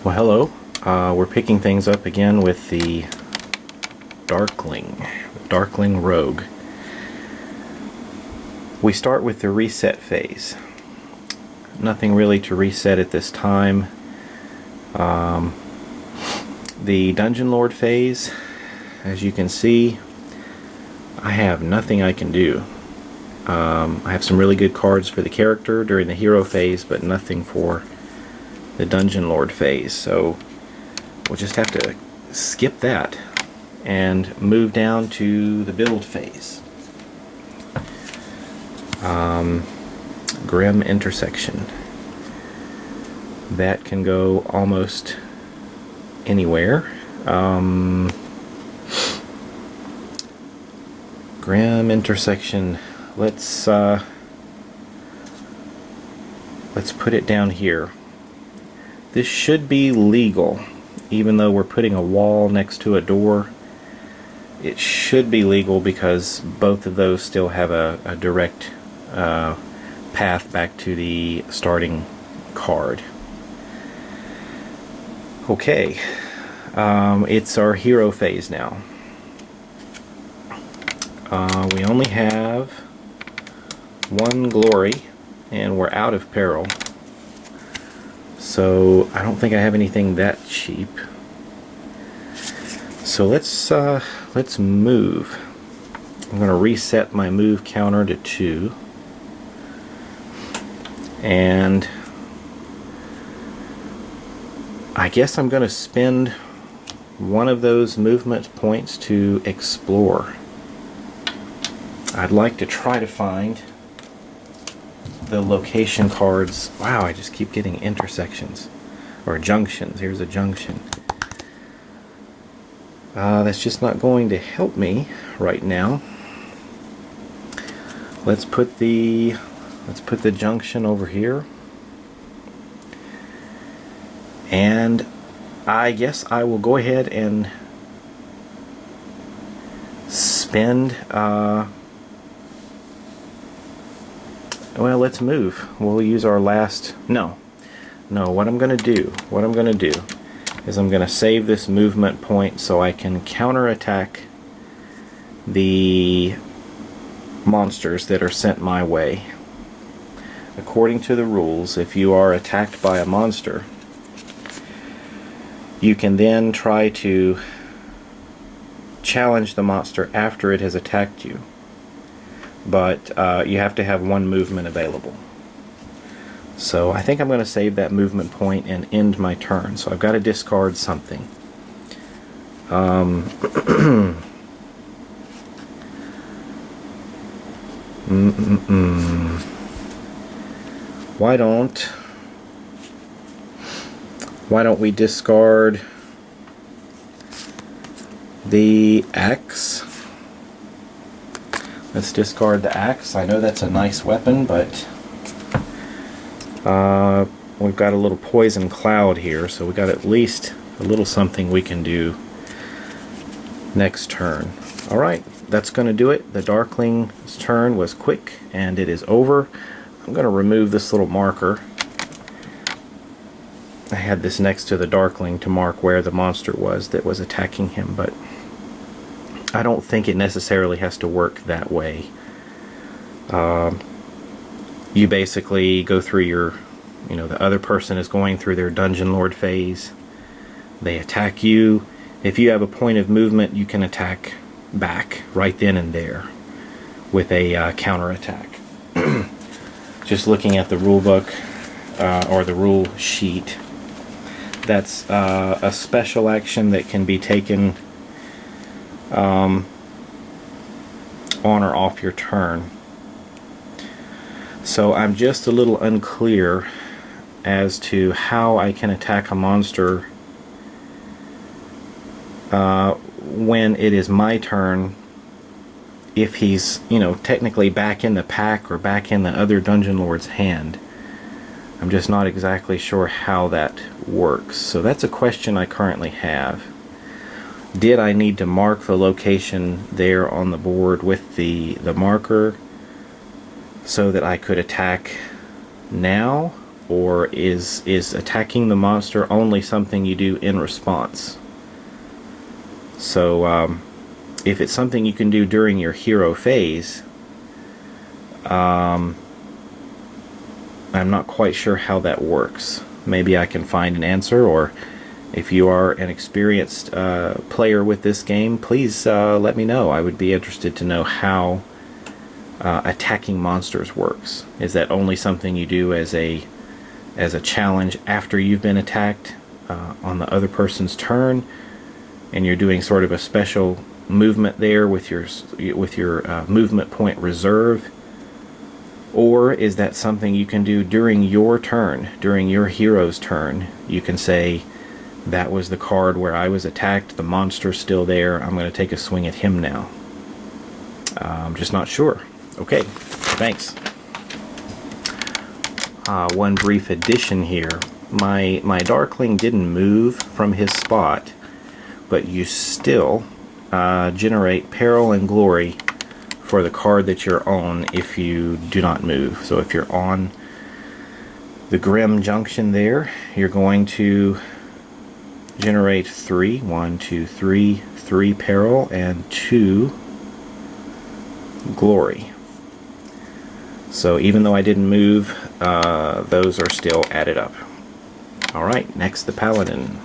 Well, hello. We're picking things up again with the Darkling Rogue. We start with the reset phase. Nothing really to reset at this time. The Dungeon Lord phase, as you can see, I have nothing I can do. I have some really good cards for the character during the hero phase, but nothing for the Dungeon Lord phase, so we'll just have to skip that and move down to the build phase. Grim Intersection. That can go almost anywhere. Grim Intersection. Let's put it down here. This should be legal, even though we're putting a wall next to a door. It should be legal because both of those still have a direct path back to the starting card. Okay, it's our hero phase now. We only have one glory, and we're out of peril. So I don't think I have anything that cheap. So let's move. I'm going to reset my move counter to 2, and I guess I'm going to spend one of those movement points to explore. I'd like to try to find the location cards. Wow, I just keep getting intersections or junctions. Here's a junction. That's just not going to help me right now. Let's put the junction over here, and I guess I will go ahead and spend. Well, let's move. We'll use our last... No. What I'm going to do is I'm going to save this movement point so I can counterattack the monsters that are sent my way. According to the rules, if you are attacked by a monster, you can then try to challenge the monster after it has attacked you. But you have to have one movement available. So I think I'm going to save that movement point and end my turn. So I've got to discard something. Why don't we discard the axe? Let's discard the axe. I know that's a nice weapon, but we've got a little poison cloud here, so we've got at least a little something we can do next turn. Alright, that's going to do it. The Darkling's turn was quick, and it is over. I'm going to remove this little marker. I had this next to the Darkling to mark where the monster was that was attacking him, but I don't think it necessarily has to work that way. You basically go through your, the other person is going through their Dungeon Lord phase. They attack you. If you have a point of movement, you can attack back right then and there with a counterattack. Just looking at the rule book or the rule sheet, that's a special action that can be taken on or off your turn. So I'm just a little unclear as to how I can attack a monster when it is my turn, if he's technically back in the pack or back in the other Dungeon Lord's hand. I'm just not exactly sure how that works. So that's a question I currently have. Did I need to mark the location there on the board with the marker so that I could attack now? or is attacking the monster only something you do in response? So if it's something you can do during your hero phase, I'm not quite sure how that works. Maybe I can find an answer, or if you are an experienced player with this game, please let me know. I would be interested to know how attacking monsters works. Is that only something you do as a challenge after you've been attacked on the other person's turn, and you're doing sort of a special movement there with your movement point reserve? Or is that something you can do during your turn, during your hero's turn? You can say, that was the card where I was attacked, the monster's still there, I'm going to take a swing at him now. I'm just not sure. Okay, thanks. One brief addition here. My Darkling didn't move from his spot, but you still generate peril and glory for the card that you're on if you do not move. So if you're on the Grim Junction there, you're going to generate 3 peril and 2 glory. So even though I didn't move, those are still added up. Alright, next the Paladin.